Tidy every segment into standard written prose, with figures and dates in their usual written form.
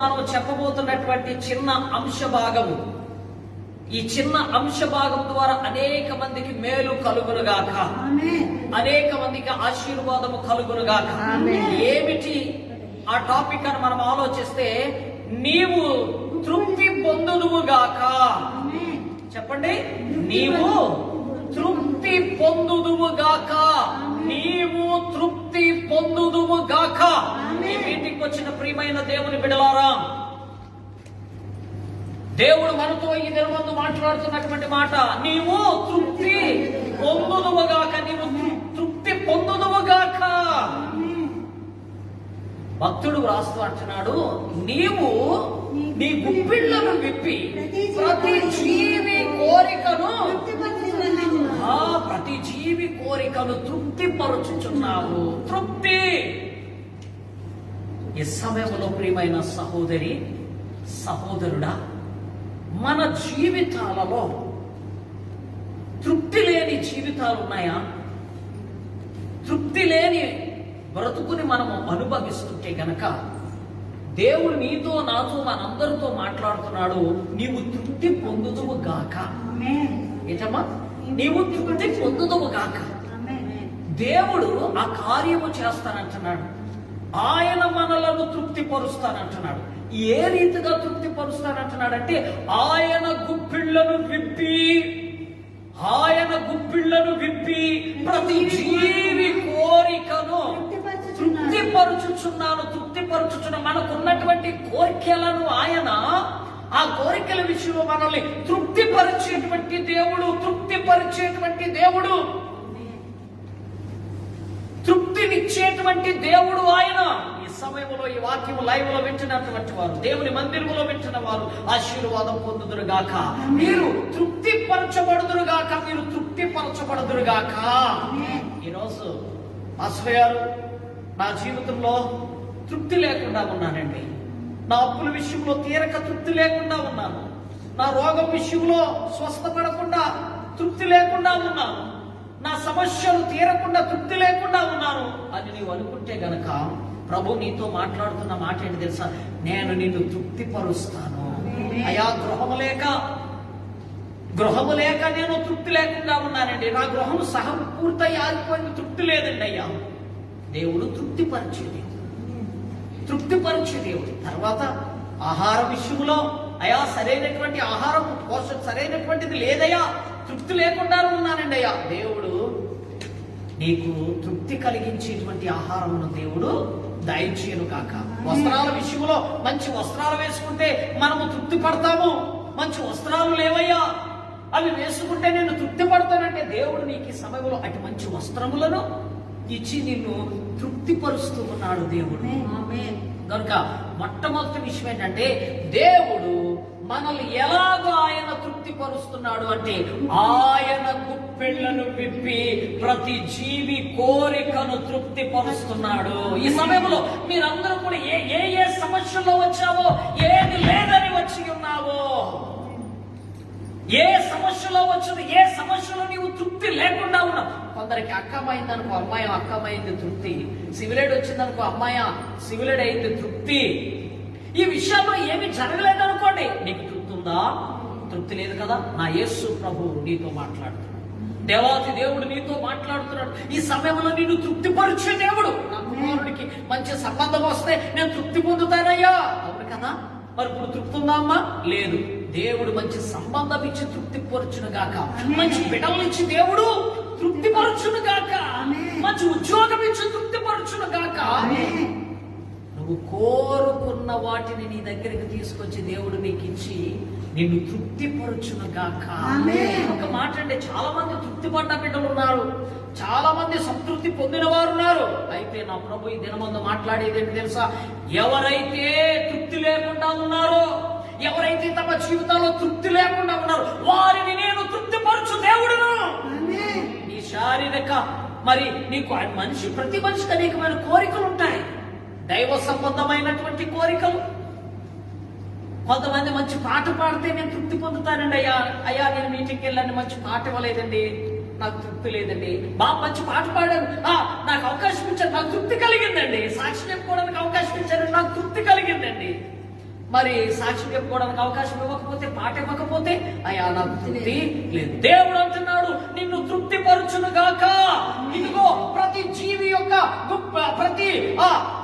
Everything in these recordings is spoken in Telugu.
మనం చెప్పబోతున్నటువంటి చిన్న అంశ భాగము, ఈ చిన్న అంశ భాగం ద్వారా అనేక మందికి మేలు కలుగునుగాక, అనేక మందికి ఆశీర్వాదము కలుగునుగాక. ఏమిటి ఆ టాపిక్ అని మనం ఆలోచిస్తే, నీవు తృప్తి పొందుదువుగాక. చెప్పండి, నీవు తృప్తి పొందుదువుగాక. నీవు తృప్తి పొందుదువుగాక. ఈ మీటింగ్ వచ్చిన ప్రియమైన దేవుని బిడ్డలారా, దేవుడు మనతో ఈ దినమందు మాట్లాడుతున్నటువంటి మాట, నీవు తృప్తి పొందుదువుగాక. నీవు తృప్తి పొందుదువుగాక. భక్తుడు వ్రాస్తూ అంటున్నాడు, నీవు నీ గుప్పిళ్లను విప్పి ప్రతి జీవి కోరికను తృప్తి పరుచుచున్నావు. తృప్తి. ఈ సమయంలో ప్రియమైన సహోదరి సహోదరుడా, మన జీవితాలలో తృప్తి లేని జీవితాలు ఉన్నాయా? తృప్తి లేని బ్రతుకుని మనము అనుభవిస్తుంటే గనక దేవుడు నీతో నాతో మనందరితో మాట్లాడుతున్నాడు, నీవు తృప్తి పొందుదువు గాక. ఏటమ్మా? నీవు తృప్తి పొందుదువు గాక. దేవుడు ఆ కార్యము చేస్తానంటున్నాడు. ఆయన మనలను తృప్తి పరుస్తానంటున్నాడు. ఏ రీతిగా తృప్తి పరుస్తానంటున్నాడంటే, ఆయన గుప్పిళ్లను విప్పి ప్రతి జీవి కోరికను తృప్తిపరచుచున్నాను. మనకున్నటువంటి కోరికలను ఆయన, ఆ కోరికల విషయంలో మనల్ని తృప్తిపరిచేటువంటి దేవుడు, తృప్తినిచ్చేటువంటి దేవుడు ఆయన. ఈ సమయంలో ఈ వాక్యము లైవ్ లో వింటున్నటువంటి వారు, దేవుని మందిరంలో వింటున్న వారు ఆశీర్వాదం పొందుదురుగాక. మీరు తృప్తిపరచబడుదురుగాక. ఈరోజు అసలు నా జీవితంలో తృప్తి లేకుండా ఉన్నానండి. నా అప్పుల విషయంలో తీరక తృప్తి లేకుండా ఉన్నాను. నా రోగం విషయంలో స్వస్థపడకుండా తృప్తి లేకుండా ఉన్నాను. నా సమస్యలు తీరకుండా తృప్తి లేకుండా ఉన్నాను అని నీవు అనుకుంటే గనక, ప్రభు నీతో మాట్లాడుతున్న మాట ఏంటి తెలుసా? నేను నిన్ను తృప్తిపరుస్తాను. అయా, గృహము లేక నేను తృప్తి లేకుండా ఉన్నానండి. నా గృహం సహం పూర్తయి ఆగిపోయింది, తృప్తి లేదండి. అయ్యా, దేవుడు తృప్తిపరిచే దేవుడు. తర్వాత ఆహార విషయంలో, అయా సరైనటువంటి ఆహారం పోషణ సరైనటువంటిది లేదయ్యా, తృప్తి లేకుండా ఉన్నానండి. అయ్యా, దేవుడు నీకు తృప్తి కలిగించేటువంటి ఆహారమును దేవుడు దయచేయను కాక. వస్త్రాల విషయంలో మంచి వస్త్రాలు వేసుకుంటే మనము తృప్తి పడతాము. మంచి వస్త్రాలు లేవయ్యా, అవి వేసుకుంటే నేను తృప్తి పడతానంటే, దేవుడు నీకు ఈ సమయంలో అటు మంచి వస్త్రములను ఇచ్చి నిన్ను తృప్తిపరుస్తూ ఉన్నాడు దేవుడు. కనుక మొట్టమొదటి విషయం ఏంటంటే, దేవుడు మనల్ని ఎలాగో ఆయన తృప్తిపరుస్తున్నాడు అంటే, ఆయన గుప్పెళ్లను విప్పి ప్రతి జీవి కోరికను తృప్తిపరుస్తున్నాడు. ఈ సమయంలో మీరందరూ కూడా ఏ సమస్యల్లో వచ్చావో, ఏది లేదని వచ్చి ఉన్నావో, ఏ సమస్యలో వచ్చింది, ఏ సమస్యలో నీవు తృప్తి లేకుండా ఉన్నావు. కొందరికి అక్కమైందనుకో, అమ్మాయి అక్కమైంది తృప్తి. సివిలేడ్ వచ్చిందనుకో, అమ్మాయి సివిలేడ్ అయింది తృప్తి. ఈ విషయంలో ఏమి జరగలేదనుకోండి, నీకు తృప్తి ఉందా? తృప్తి లేదు కదా. నా యేసు ప్రభు నీతో మాట్లాడుతున్నాడు. దేవాతి దేవుడు నీతో మాట్లాడుతున్నాడు. ఈ సమయంలో నిన్ను తృప్తిపరిచే దేవుడు. నా కుమారుడికి మంచి సంబంధం వస్తే నేను తృప్తి పొందుతానయ్యా. అవును కదా. మరి ఇప్పుడు తృప్తి ఉందా అమ్మా? లేదు. దేవుడు మంచి సంబంధం ఇచ్చి తృప్తిపరచును గాక. మంచి బిడ్డలు ఇచ్చి దేవుడు తృప్తిపరచును గాక. మంచి ఉద్యోగం ఇచ్చి తృప్తిపరచును గాక. నువ్వు కోరుకున్న వాటిని నీ దగ్గరికి తీసుకొచ్చి దేవుడు నీకు ఇచ్చి నిన్ను తృప్తిపరచును గాక. ఒక మాట అంటే, చాలా మంది తృప్తి పడ్డ బిడ్డలు ఉన్నారు, చాలా మంది సంతృప్తి పొందిన వారు ఉన్నారు. అయితే నా ప్రభు ఈ దినమందు మాట్లాడేది ఏంటి తెలుసా? ఎవరైతే తృప్తి లేకుండా ఉన్నారో, ఎవరైతే తమ జీవితాల్లో తృప్తి లేకుండా ఉన్నారో, వారిని నేను తృప్తిపరచు దేవుడును. నీ శారీరక, మరి నీకు ప్రతి మనిషికి అనేకమైన కోరికలు ఉంటాయి. దైవ సంబంధమైనటువంటి కోరికలు. కొంతమంది మంచి పాట పాడితే నేను తృప్తి పొందుతానండి. అయ్యా నేను మీటింగ్కి వెళ్ళండి, మంచి పాట ఇవ్వలేదండి, నాకు తృప్తి లేదండి. బాగా మంచి పాట పాడాను, నాకు అవకాశం ఇచ్చారు, నాకు తృప్తి కలిగిందండి. సాక్షి చెప్పుకోవడానికి అవకాశం ఇచ్చారు, నాకు తృప్తి కలిగిందండి. మరి సాక్షి చెప్పుకోవడానికి అవకాశం ఇవ్వకపోతే, పాట ఇవ్వకపోతే అయ్యా నాకు తృప్తి లేదు. దేవుడు అంటున్నాడు నిన్ను తృప్తి పరచును గాక. ఇదిగో ప్రతి జీవి యొక్క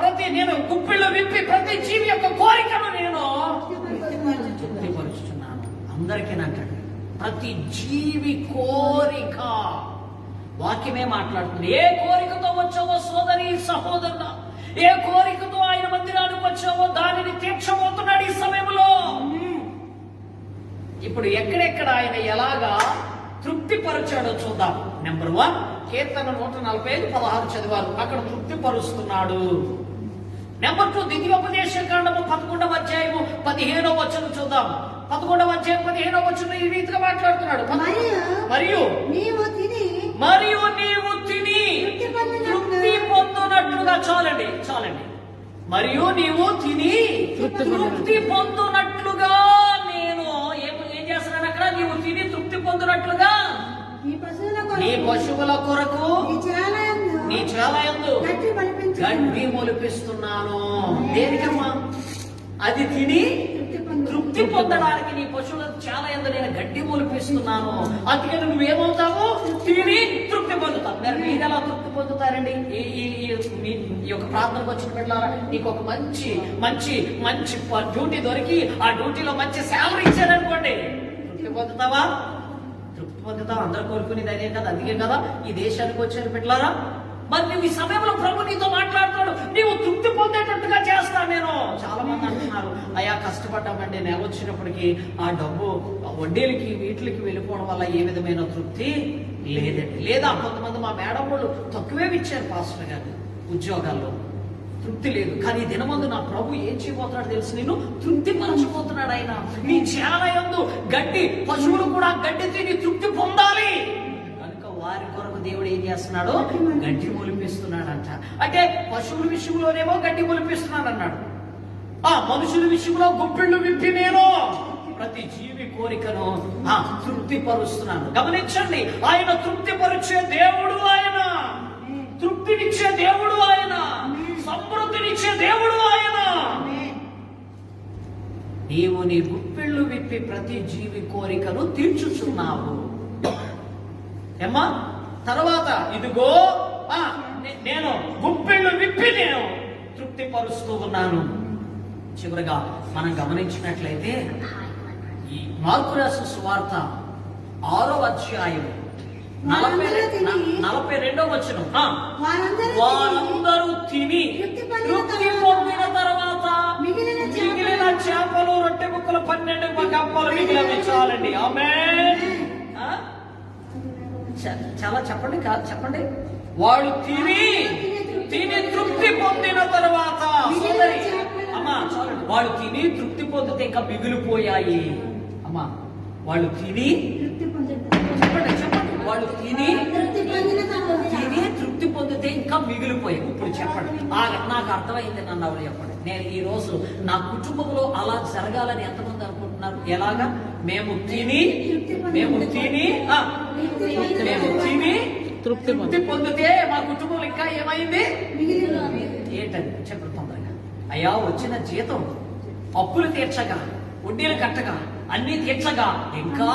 ప్రతి నేను గుప్పిళ్ళు విప్పి ప్రతి జీవి యొక్క కోరికను నేను తృప్తి పరుచుతున్నాను. అందరికీనంటాడు ప్రతి జీవి కోరిక. వాక్యమే మాట్లాడుతుంది. ఏ కోరికతో వచ్చావో సోదరి సహోదరుడా, ఏ కోరికతో ఆయన మందిరానికి వచ్చావో దానిని తీర్చబోతున్నాడు ఈ సమయంలో. ఇప్పుడు ఎక్కడెక్కడ ఆయన ఎలాగా తృప్తి పరచాడో చూద్దాం. నెంబర్ 1 కీర్తన 145:16 చదివారు, అక్కడ తృప్తి పరుస్తున్నాడు. నెంబర్ 2 ద్వితీయోపదేశ కాండము 11వ అధ్యాయము 15వ వచనం చూద్దాం. 11వ అధ్యాయం 15వ వచనం ఈ రీతిగా మాట్లాడుతున్నాడు. మరియు నీవు తిని తృప్తి పొందునట్లుగా. చాలండి. మరియు నీవు తిని తృప్తి పొందునట్లుగా నేను ఏం చేస్తున్నాను అక్కడ? నీవు తిని తృప్తి పొందునట్లుగా నీ పశువుల కొరకు నీ చాలయందు గడ్డి మొలిపిస్తున్నాను. దేనికమ్మా? అది తిని తృప్తి పొందడానికి నీ పశువుల చాలయందు నేను గడ్డి మొలిపిస్తున్నాను. అందుకని నువ్వేమవుతావు? తిని తృప్తి పొందుతావు. మీరు ఎలా తృప్తి పొందుతారండి? ఈ యొక్క ప్రార్థనకు వచ్చిన బిడ్డలారా, నీకు ఒక మంచి మంచి మంచి డ్యూటీ దొరికి ఆ డ్యూటీలో మంచి శాలరీ ఇచ్చారనుకోండి, తృప్తి పొందుతావా? తృప్తి పొందుతావు. అందరు కోరుకునేది అదే కదా. అందుకే కదా ఈ దేశానికి వచ్చారు బిడ్డలారా. మరి నువ్వు ఈ సమయంలో ప్రభు నీతో మాట్లాడుతున్నాడు, నీవు తృప్తి పొందేటట్టుగా చేస్తాను నేను. చాలా మంది అంటున్నారు, అయ్యా కష్టపడ్డామండి, నెల వచ్చినప్పటికీ ఆ డబ్బు వడ్డీలకి వీటికి వెళ్ళిపోవడం వల్ల ఏ విధమైన తృప్తి లేదండి. లేదా కొంతమంది మా మేడం వాళ్ళు తక్కువే ఇచ్చారు పాస్టర్ గారు ఉద్యోగాల్లో, తృప్తి లేదు. కానీ దినమందు నా ప్రభు ఏం చేయబోతున్నాడు తెలుసు? నేను తృప్తి పరచబోతున్నాడు. ఆయన నీ చేలయందు గడ్డి, పశువులు కూడా గడ్డి తిని తృప్తి పొందాలి. వారి కొరకు దేవుడు ఏం చేస్తున్నాడు? గడ్డి మొలిపిస్తున్నాడంట. అంటే పశువుల విషయంలోనేమో గడ్డి మొలిపిస్తున్నాడు అన్నాడు. ఆ మనుషుల విషయంలో గుప్పిళ్ళు విప్పి నేను ప్రతి జీవి కోరికను తృప్తి పరుస్తున్నాను. గమనించండి, ఆయన తృప్తి పరిచే దేవుడు, ఆయన తృప్తినిచ్చే దేవుడు, ఆయన సమృద్ధినిచ్చే దేవుడు ఆయన. నీవు నీ గుప్పిళ్ళు విప్పి ప్రతి జీవి కోరికను తీర్చుచున్నావు. ఏమ్మా? తర్వాత ఇదిగో నేను గుప్పిళ్ళు విప్పి నేను తృప్తి పరుస్తూ ఉన్నాను. చివరిగా మనం గమనించినట్లయితే ఈ మార్కు రాసిన సువార్త 6వ అధ్యాయం 42వ వచనం, వారందరూ తిని తృప్తి పొందిన తర్వాత మిగిలిన చేపలు రొట్టె ముక్కలు 12 కప్పలు మిగిలిన చాలండి. ఆమేన్. చాలా చెప్పండి. వాడు తిని తృప్తి పొందిన తర్వాత, సోదరి అమ్మా చాలండి, వాడు తిని తృప్తి పొందితే ఇంకా మిగిలిపోయాయి. అమ్మా వాళ్ళు తిని చెప్పండి వాళ్ళు తిని తృప్తి పొందితే ఇంకా మిగిలిపోయాయి. ఇప్పుడు చెప్పండి, నాకు అర్థమైంది నన్ను ఎవరు చెప్పండి. నేను ఈ రోజు నా కుటుంబంలో అలా జరగాలని ఎంతమంది అనుకుంటున్నారు? ఎలాగా? మేము తిని తృప్తి పొందితే మా కుటుంబంలో ఇంకా ఏమైంది? ఏంటండి చెప్పండి తొందరగా. అయ్యా వచ్చిన జీతం అప్పులు తీర్చగా, వడ్డీలు కట్టగా, అన్ని తీర్చగా ఇంకా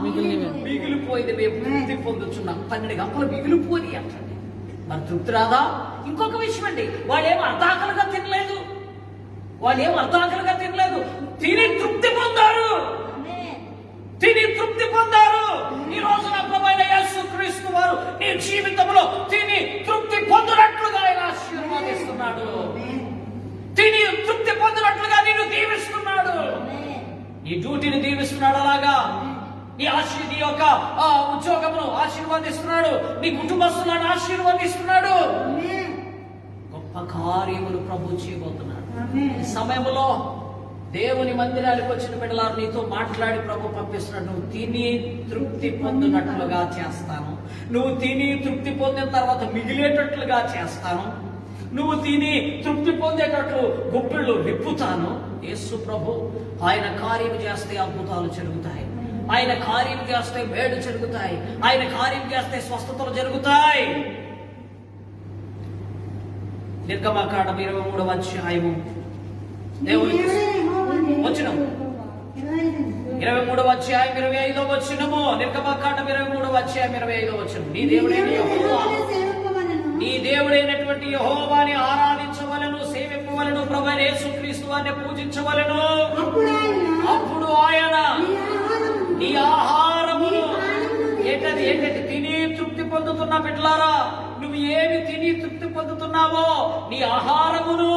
మిగిలిపోయింది. మేము తృప్తి పొందుతున్నాం. 12 గంపలు మిగిలిపోయి అంటండి. మరి తృప్తి రాదా? ఇంకొక విషయం అండి, వాళ్ళేమో అర్ధాకలుగా తినలేదు. తిని తృప్తి పొందారు. ఈ రోజు నా ప్రభువైన యేసుక్రీస్తు వారు నీ జీవితంలో తిని తృప్తి పొందినట్లుగా ఆయన ఆశీర్వాదిస్తున్నాడు. తిని తృప్తి పొందినట్లుగా నిన్ను దీవిస్తున్నాడు. నీ డ్యూటీని దీవిస్తున్నాడు. అలాగా నీ యొక్క ఉద్యోగమును ఆశీర్వాదిస్తున్నాడు. నీ కుటుంబస్తులను ఆశీర్వాదిస్తున్నాడు. గొప్ప కార్యములు ప్రభు చేయబోతున్నాడు. ఈ సమయంలో దేవుని మందిరానికి వచ్చిన బిడ్డలారు నీతో మాట్లాడి ప్రభు పంపిస్తున్నాడు. నువ్వు తిని తృప్తి పొందినట్లుగా చేస్తాను. నువ్వు తిని తృప్తి పొందిన తర్వాత మిగిలేటట్లుగా చేస్తాను. నువ్వు తిని తృప్తి పొందేటట్లు గుప్పిళ్ళు విప్పుతాను. యేసు ప్రభు ఆయన కార్యం చేస్తే అద్భుతాలు జరుగుతాయి. ఆయన కార్యం చేస్తే వేడు జరుగుతాయి. ఆయన కార్యం చేస్తే స్వస్థతలు జరుగుతాయి. నిర్గమకాండం 23వ అధ్యాయము దేవుని 23వ అధ్యాయం 25వ వచనము. నిర్గమకాండం 23వ అధ్యాయం 25వ వచనం. నీ దేవుడైన యెహోవా, నీ దేవుడైనటువంటి యెహోవాని ఆరాధించవలను, సేవింపవలను, ప్రభువైన యేసుక్రీస్తు వారిని పూజించవలను. అప్పుడు ఆయన నీ ఆహారమును ఏంటంటే తిని తృప్తి పొందుతున్న బిడ్డలారా, నువ్వు ఏమి తిని తృప్తి పొందుతున్నావో నీ ఆహారమును,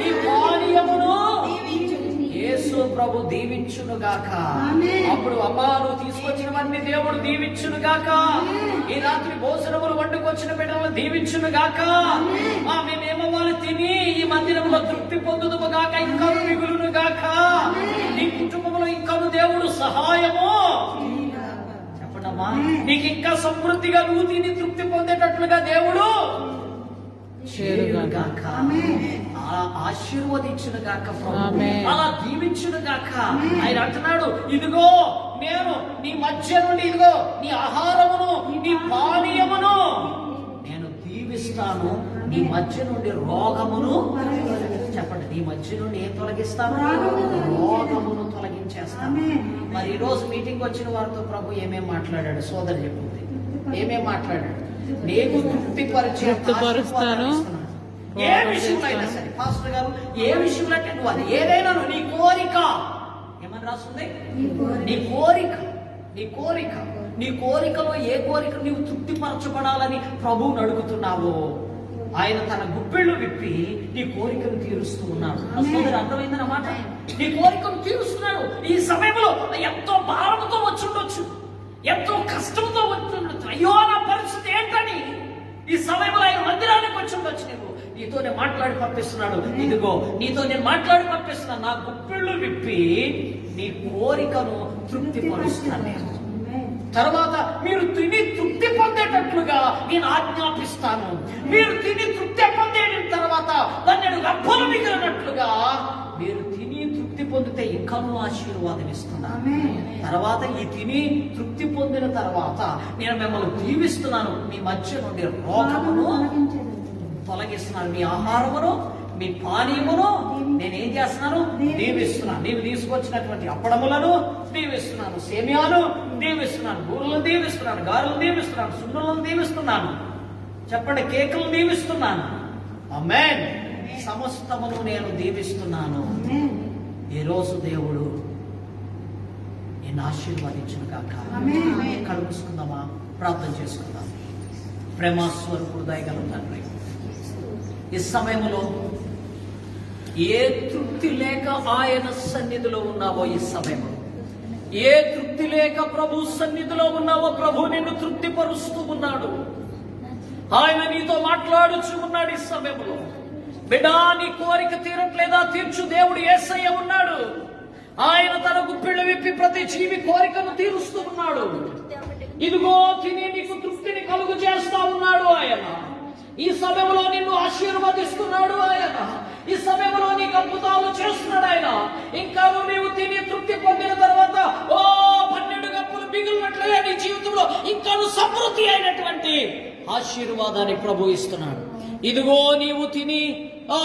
నీ పానీయమును యేసు ప్రభు దీవించును గాక. అప్పుడు అమ్మా, నువ్వు తీసుకొచ్చినవన్నీ దేవుడు దీవించును గాక. ఈ రాత్రి భోజనములు వండుకొచ్చిన బిడ్డలను దీవించును గాక. మేమేమో వాళ్ళు తిని ఈ మందిరంలో తృప్తి పొందుదుము గాక, ఇంకా మిగులును గాక. నీ కుటుంబంలో ఇంకా దేవుడు సహాయము చెప్పండమ్మా. నీకు ఇంకా సమృద్ధిగా నువ్వు తిని తృప్తి పొందేటట్లుగా దేవుడు చేరుగాక, ఆశీర్వదించును గాక, అలా దీవించును గాక. ఆయన అంటున్నాడు, ఇదిగో నేను నీ మధ్య నుండి, ఇదిగో నీ ఆహారమును, నీ పానీయమును నేను దీవిస్తాను. నీ మధ్య నుండి రోగమును చెప్పండి, నీ మధ్య నుండి ఏం తొలగిస్తాను? రోగమును తొలగించేస్తాను. మరి ఈ రోజు మీటింగ్ వచ్చిన వారితో ప్రభు ఏమేం మాట్లాడాడు? సోదరు చెప్పింది ఏమేం మాట్లాడాడు? నేను తృప్తిపరుస్తాను. ఏ విషయంలో అయినా సరే పాస్టర్ గారు, ఏ విషయంలో అంటే నువ్వు అది ఏదైనా నీ కోరిక ఏమని రాస్తుంది? నీ కోరిక, నీ కోరిక, నీ కోరికలో ఏ కోరిక నీవు తృప్తిపరచబడాలని ప్రభువుని అడుగుతున్నావో ఆయన తన గుప్పెళ్ళు విప్పి నీ కోరికను తీరుస్తూ ఉన్నాడు. సోదరు అర్థమైందన్నమాట. నీ కోరికను తీరుస్తున్నాడు. ఈ సమయంలో ఎంతో భారంతో వచ్చి ఉండొచ్చు, ఎంతో కష్టంతో వచ్చి ఉండొచ్చు. అయ్యో నా పరిస్థితి ఏంటని ఈ సమయంలో ఆయన మందిరానికి వచ్చి ఉండొచ్చు. నువ్వు నీతో నేను మాట్లాడి పంపిస్తున్నాడు. ఇదిగో నీతో నేను మాట్లాడి పంపిస్తున్నాను. నా గుప్పిళ్ళు విప్పి నీ కోరికను తృప్తిపరుస్తాను. తర్వాత మీరు తిని తృప్తి పొందేటట్లుగా నేను ఆజ్ఞాపిస్తాను. మీరు తిని తృప్తి పొందేన తర్వాత దాన్ని గర్భలు మిగిలినట్లుగా మీరు తిని తృప్తి పొందితే ఇంకాను ఆశీర్వాదం ఇస్తున్నాను. తర్వాత ఈ తిని తృప్తి పొందిన తర్వాత నేను మిమ్మల్ని దీవిస్తున్నాను. మీ మధ్య నుండి రోగమును తొలగిస్తున్నాను. మీ ఆహారమును, మీ పానీయమును నేనేం చేస్తున్నాను? దీవిస్తున్నాను. నీవు తీసుకొచ్చినటువంటి అప్పడములను దీవిస్తున్నాను, సేమియాను దీవిస్తున్నాను, బూరెలను దీవిస్తున్నాను, గారెలను దీవిస్తున్నాను, సున్నులను దీవిస్తున్నాను. చెప్పండి, కేకులను దీవిస్తున్నాను. ఆమేన్. సమస్తమును నేను దీవిస్తున్నాను. ఈరోజు దేవుడు నేను ఆశీర్వదించును కాక. కళ్ళు మూసుకుందామా? ప్రార్థన చేసుకుందాం. ప్రేమస్వరూపుడు దయగల తండ్రి, ఈ సమయంలో ఏ తృప్తి లేక ఆయన సన్నిధిలో ఉన్నావో, ఈ సమయంలో ఏ తృప్తి లేక ప్రభు సన్నిధిలో ఉన్నావో, ప్రభు నిన్ను తృప్తిపరుస్తూ ఉన్నాడు. ఆయన నీతో మాట్లాడుచు ఉన్నాడు. ఈ సమయంలో బిడ్డా, నీ కోరిక తీరట్లేదా? తీర్చు దేవుడు యేసయ్య ఉన్నాడు. ఆయన తన గుప్పిళ్ళు విప్పి ప్రతి జీవి కోరికను తీరుస్తూ ఉన్నాడు. ఇదిగో తిని నీకు తృప్తిని కలుగు చేస్తా ఉన్నాడు ఆయన. ఈ సమయంలో నిన్ను ఆశీర్వదిస్తున్నాడు ఆయన. ఈ సమయంలో నీకు అద్భుతాలు చేస్తున్నాడు ఆయన. ఇంకా నీవు తిని తృప్తి పొందిన తర్వాత 12 గంపలు మిగిలినట్లుగా నీ జీవితంలో ఇంకా సమృద్ధి అయినటువంటి ఆశీర్వాదాన్ని ప్రభు ఇస్తున్నాడు. ఇదిగో నీవు తిని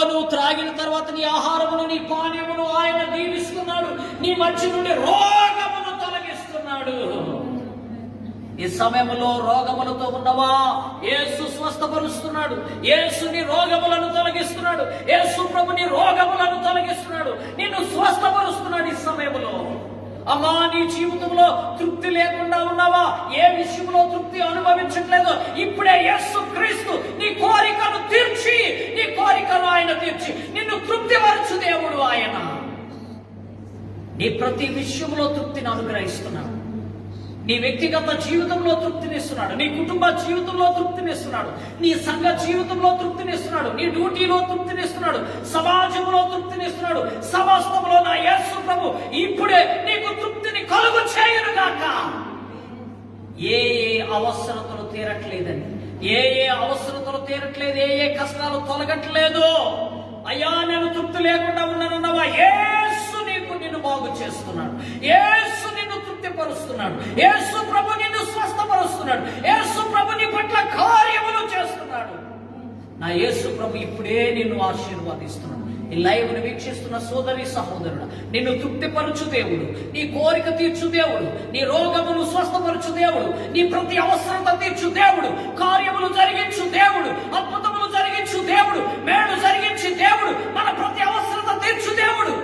నువ్వు త్రాగిన తర్వాత నీ ఆహారమును, నీ పానీయమును ఆయన దీవిస్తున్నాడు. నీ మధ్య నుండి రోగమును తొలగిస్తున్నాడు. ఈ సమయంలో రోగములతో ఉన్నవా? యేసు స్వస్థపరుస్తున్నాడు. యేసు నీ రోగములను తొలగిస్తున్నాడు. యేసు ప్రభు నీ రోగములను తొలగిస్తున్నాడు, నిన్ను స్వస్థపరుస్తున్నాడు. ఈ సమయంలో అమ్మా, నీ జీవితంలో తృప్తి లేకుండా ఉన్నావా? ఏ విషయంలో తృప్తి అనుభవించట్లేదు? ఇప్పుడే యేసు క్రీస్తు నీ కోరికను తీర్చి, నీ కోరికను ఆయన తీర్చి నిన్ను తృప్తిపరచు దేవుడు ఆయన. నీ ప్రతి విషయంలో తృప్తిని అనుగ్రహిస్తున్నాడు. నీ వ్యక్తిగత జీవితంలో తృప్తినిస్తున్నాడు, నీ కుటుంబ జీవితంలో తృప్తినిస్తున్నాడు, నీ సంఘ జీవితంలో తృప్తినిస్తున్నాడు, నీ డ్యూటీలో తృప్తినిస్తున్నాడు, సమాజంలో తృప్తినిస్తున్నాడు. సమస్తంలో నా యేసు ప్రభు ఇప్పుడే నీకు తృప్తిని కలుగు చేయను గాక. ఏ అవసరతలు తీరట్లేదని, ఏ అవసరతలు తీరట్లేదు, ఏ కష్టాలు తొలగట్లేదు, అయ్యా నేను తృప్తి లేకుండా ఉన్నానన్నవా, యేసు నిన్ను బాగు చేస్తున్నాడు. యేసు నిన్ను తృప్తిపరుస్తున్నాడు. యేసు ప్రభు నిన్ను స్వస్థపరుస్తున్నాడు. యేసు ప్రభు నీ పట్ల కార్యములు చేస్తున్నాడు. నా యేసు ప్రభు ఇప్పుడే నిన్ను ఆశీర్వదిస్తున్నాడు. ఈ లైవ్ ను వీక్షిస్తున్న సోదరి సహోదరుడు, నిన్ను తృప్తిపరచు దేవుడు, నీ కోరిక తీర్చు దేవుడు, నీ రోగమును స్వస్థపరచు దేవుడు, నీ ప్రతి అవసరత తీర్చు దేవుడు, కార్యములు జరిగించు దేవుడు, అద్భుతములు జరిగించు దేవుడు, మేలు జరిగించు దేవుడు, మన ప్రతి అవసరత తీర్చు దేవుడు,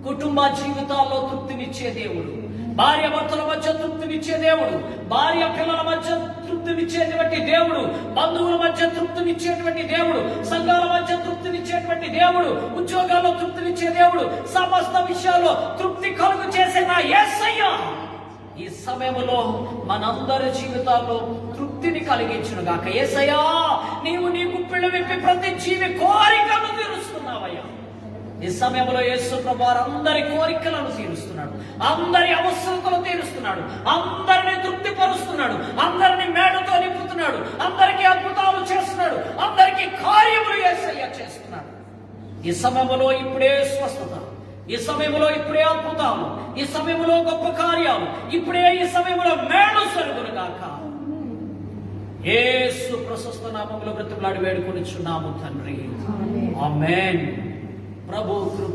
కుటుంబ జీవితాల్లో తృప్తినిచ్చే దేవుడు, భార్య భర్తల మధ్య తృప్తినిచ్చే దేవుడు, భార్య పిల్లల మధ్య తృప్తినిచ్చేటువంటి దేవుడు, బంధువుల మధ్య తృప్తినిచ్చేటువంటి దేవుడు, సంఘాల మధ్య తృప్తినిచ్చేటువంటి దేవుడు, ఉద్యోగాల్లో తృప్తినిచ్చే దేవుడు, సమస్త విషయాల్లో తృప్తి కలుగు చేసే నా యేసయ్య ఈ సమయంలో మనందరి జీవితాల్లో తృప్తిని కలిగించును గాక. యేసయ్యా, నీవు నీ గుప్పిళ్ళు విప్పి ప్రతి జీవి కోరికను తీరుస్తున్నావయ్యా. ఈ సమయంలో యేసు ప్రభువారు అందరి కోరికలను తీరుస్తున్నాడు, అందరి అవసరతలు తీరుస్తున్నాడు, అందరిని తృప్తిపరుస్తున్నాడు, అందరిని మేడతో నింపుతున్నాడు, అందరికీ అద్భుతాలు చేస్తున్నాడు, అందరికీ కార్యములు యేసయ్య చేస్తున్నాడు. ఈ సమయంలో ఇప్పుడే స్వస్థత, ఈ సమయంలో ఇప్పుడే అద్భుతాలు, ఈ సమయంలో గొప్ప కార్యాలు, ఇప్పుడే ఈ సమయంలో మేలు జరుగును గాక. యేసు ప్రశస్త నామములో బ్రతిమలాడి వేడుకొనిచున్నాము తండ్రి, ఆమేన్. ప్రభు కృప